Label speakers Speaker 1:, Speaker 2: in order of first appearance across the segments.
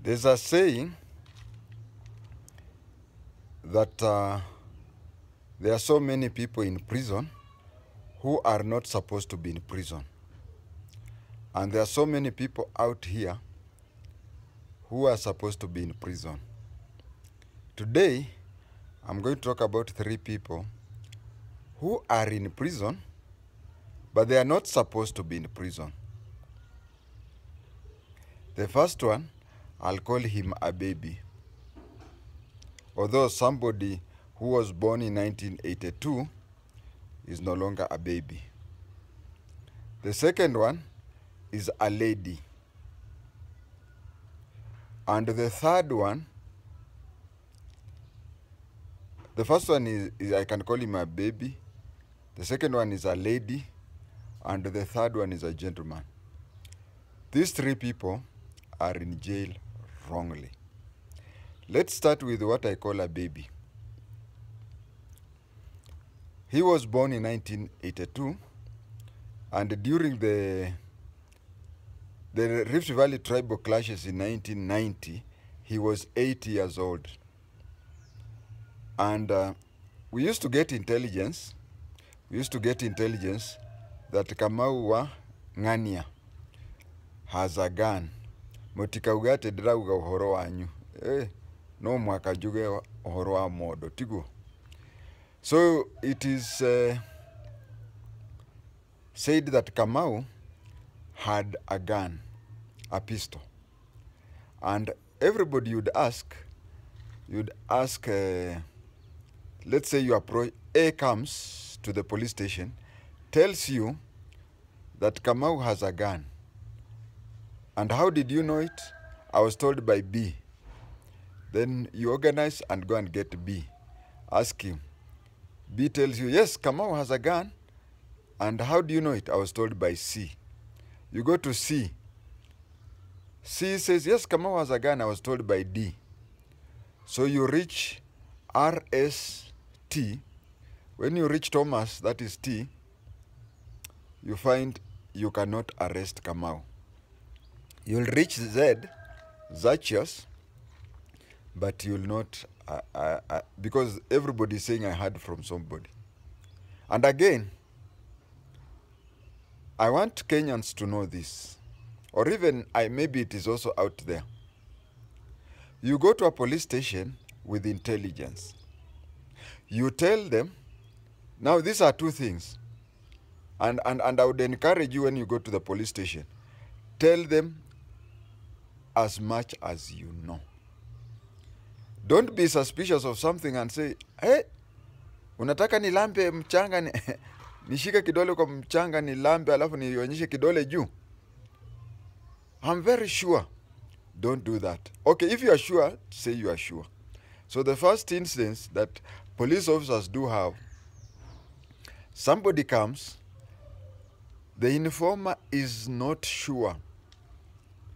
Speaker 1: There's a saying that there are so many people in prison who are not supposed to be in prison. And there are so many people out here who are supposed to be in prison. Today, I'm going to talk about 3 people who are in prison, but they are not supposed to be in prison. The first one, I'll call him a baby. Although somebody who was born in 1982 is no longer a baby. The second one is a lady. And the third one, the first one is I can call him a baby. The second one is a lady. And the third one is a gentleman. These 3 people are in jail wrongly. Let's start with what I call a baby. He was born in 1982, and during the Rift Valley tribal clashes in 1990, he was 8 years old. And we used to get intelligence. That Kamau wa Ng'ania has a gun. Motikaugate drauga uhoro wanyu. No mwaka juge uhoro wa modo. Tigo. So it is said that Kamau had a gun, a pistol. And everybody would ask, let's say you approach, A comes to the police station, tells you that Kamau has a gun. And how did you know it? I was told by B. Then you organize and go and get B. Ask him. B tells you, yes, Kamau has a gun. And how do you know it? I was told by C. You go to C. C says, yes, Kamau has a gun. I was told by D. So you reach RST. When you reach Thomas, that is T, you find you cannot arrest Kamau. You'll reach Z, Zacchaeus, but you'll not, because everybody is saying I heard from somebody. And again, I want Kenyans to know this, or even maybe it is also out there. You go to a police station with intelligence. You tell them, now these are 2 things. And I would encourage you when you go to the police station, tell them as much as you know. Don't be suspicious of something and say, hey, unataka nilambe mchanga nishike kidole kwa mchanga nilambe alafu nionyeshe kidole juu. I'm very sure. Don't do that. Okay, if you are sure, say you are sure. So the first instance that police officers do have, somebody comes, the informer is not sure.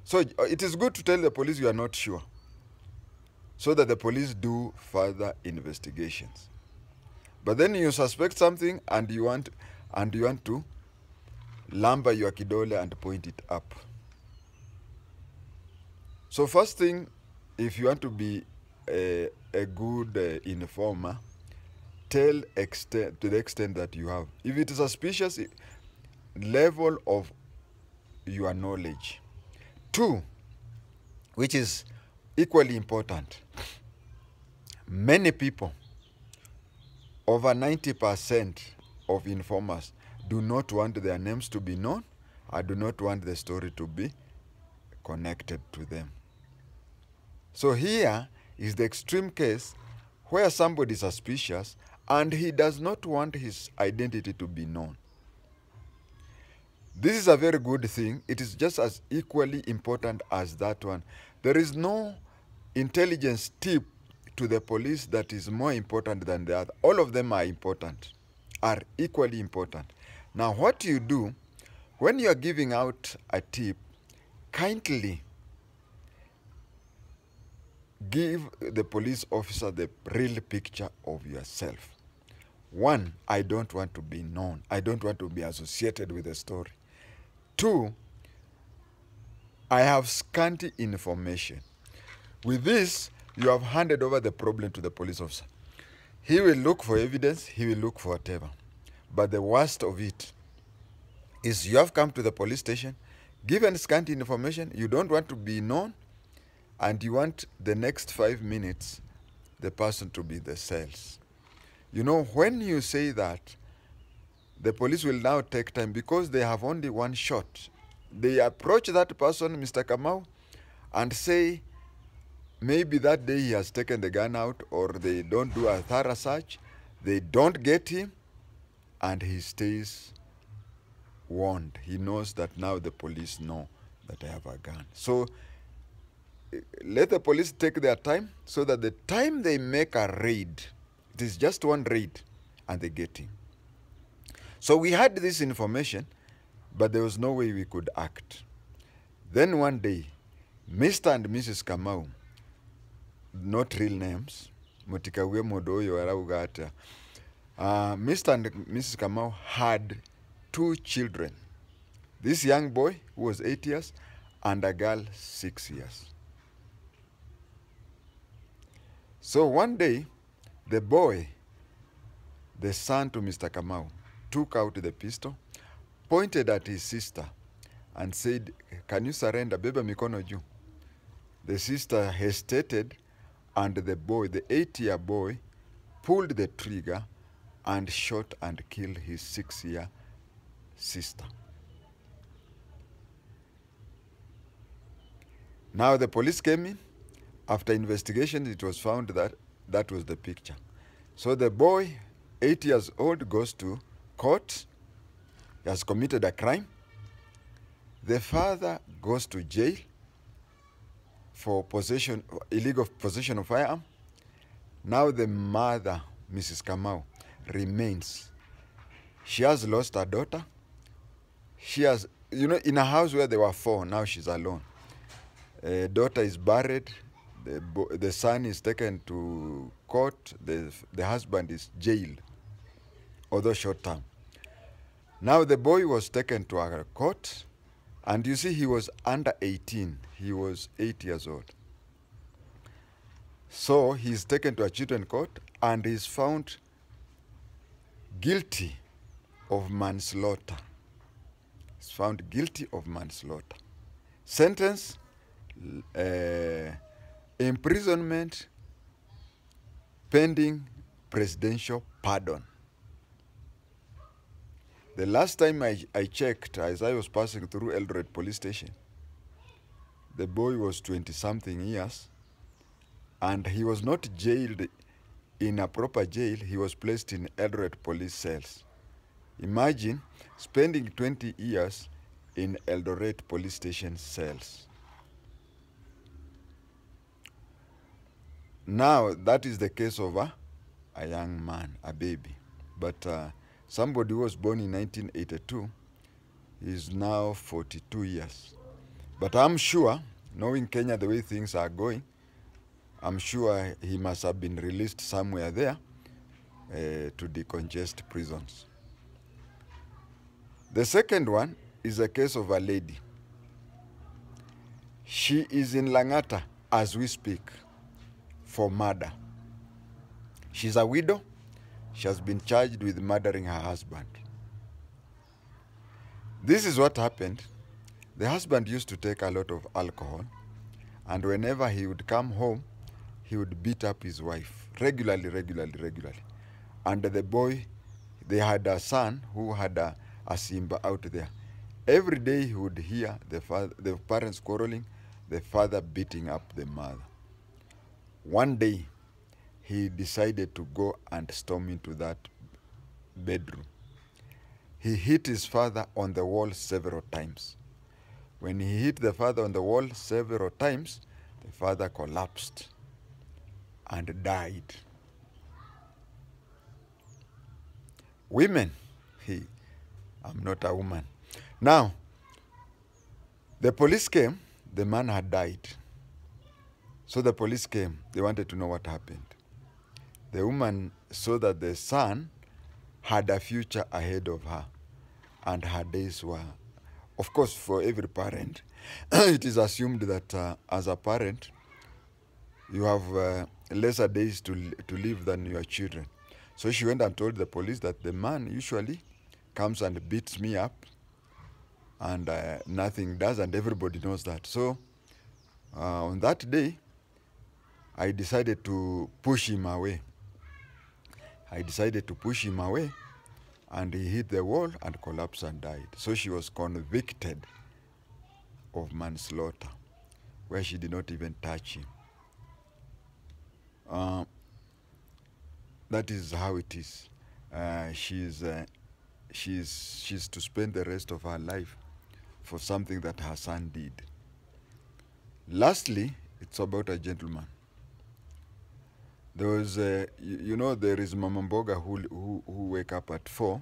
Speaker 1: So it is good to tell the police you are not sure, so that the police do further investigations. But then you suspect something and you want to lamba your kidole and point it up. So first thing, if you want to be a good informer, tell to the extent that you have. If it is suspicious, level of your knowledge. 2, which is equally important. Many people, over 90% of informers, do not want their names to be known. I do not want the story to be connected to them. So here is the extreme case where somebody is suspicious and he does not want his identity to be known. This is a very good thing. It is just as equally important as that one. There is no intelligence tip to the police that is more important than the other. All of them are important, are equally important. Now, what you do, when you are giving out a tip, kindly give the police officer the real picture of yourself. 1, I don't want to be known. I don't want to be associated with the story. 2, I have scanty information. With this, you have handed over the problem to the police officer. He will look for evidence, he will look for whatever. But the worst of it is you have come to the police station, given scanty information, you don't want to be known, and you want the next 5 minutes the person to be the cells. You know, when you say that, the police will now take time because they have only one shot. They approach that person, Mr. Kamau, and say, maybe that day he has taken the gun out, or they don't do a thorough search, they don't get him, and he stays warned. He knows that now the police know that I have a gun. So let the police take their time so that the time they make a raid, it is just one raid, and they get him. So we had this information, but there was no way we could act. Then one day, Mr. and Mrs. Kamau, not real names, Mutikawe Modoyo Araugata, Mr. and Mrs. Kamau had 2 children. This young boy, who was 8 years, and a girl, 6 years. So one day, the boy, the son to Mr. Kamau, took out the pistol, pointed at his sister, and said, "Can you surrender? Beba mikono juu." The sister hesitated, and the boy, the 8-year boy, pulled the trigger and shot and killed his 6-year sister. Now the police came in. After investigation, it was found that that was the picture. So the boy, 8 years old, goes to court. He has committed a crime. The father goes to jail for illegal possession of firearm. Now the mother, Mrs. Kamau, remains. She has lost her daughter. She has, you know, in a house where there were 4, now she's alone. Daughter is buried. The son is taken to court. The husband is jailed, although short term. Now the boy was taken to a court, and you see he was under 18. He was 8 years old. So he's taken to a children's court and is found guilty of manslaughter. He's found guilty of manslaughter. Sentence, imprisonment pending presidential pardon. The last time I checked, as I was passing through Eldoret police station, the boy was 20-something years, and he was not jailed in a proper jail. He was placed in Eldoret police cells. Imagine spending 20 years in Eldoret police station cells. Now, that is the case of a young man, a baby. But somebody who was born in 1982 is now 42 years. But I'm sure, knowing Kenya the way things are going, I'm sure he must have been released somewhere there to decongest prisons. The second one is a case of a lady. She is in Langata as we speak for murder. She's a widow. She has been charged with murdering her husband. This is what happened. The husband used to take a lot of alcohol, and whenever he would come home, he would beat up his wife regularly. And the boy, they had a son who had a Simba out there. Every day he would hear the parents quarreling, the father beating up the mother. One day, he decided to go and storm into that bedroom. He hit his father on the wall several times. When he hit the father on the wall several times, the father collapsed and died. Women, I'm not a woman. Now, the police came, the man had died. So the police came, they wanted to know what happened. The woman saw that the son had a future ahead of her, and her days were, of course, for every parent, it is assumed that as a parent, you have lesser days to live than your children. So she went and told the police that the man usually comes and beats me up, and nothing does, and everybody knows that. So on that day, I decided to push him away. And he hit the wall and collapsed and died. So she was convicted of manslaughter, where she did not even touch him. That is how it is. She's to spend the rest of her life for something that her son did. Lastly, it's about a gentleman. There was, you know, there is Mama Mboga who wake up at 4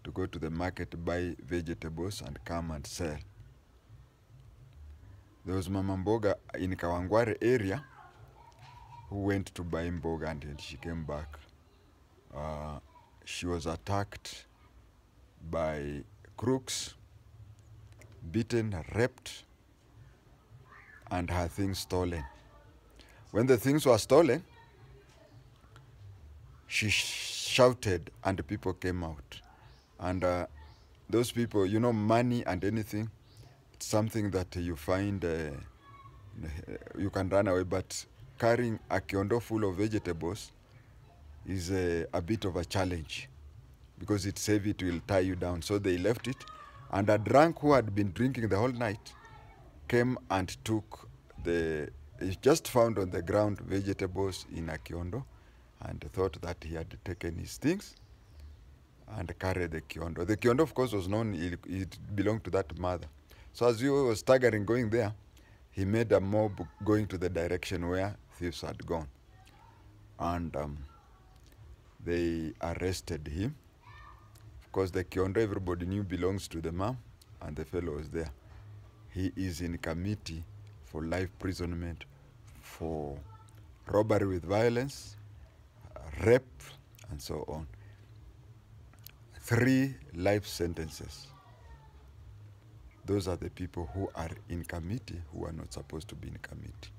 Speaker 1: to go to the market, buy vegetables, and come and sell. There was Mama Mboga in Kawangware area who went to buy mboga, and she came back. She was attacked by crooks, beaten, raped, and her things stolen. When the things were stolen, she shouted and people came out. And those people, you know, money and anything, it's something that you find, you can run away, but carrying a kiondo full of vegetables is a bit of a challenge, because it's heavy, it will tie you down. So they left it, and a drunk who had been drinking the whole night came and took he just found on the ground vegetables in a kiondo, and thought that he had taken his things and carried the kiondo. The kiondo, of course, was known, it belonged to that mother. So as he was staggering going there, he made a mob going to the direction where thieves had gone. And they arrested him. Of course, the kiondo, everybody knew, belongs to the mom, and the fellow was there. He is in committee for life imprisonment for robbery with violence, rape, and so on. 3 life sentences. Those are the people who are in committee who are not supposed to be in committee.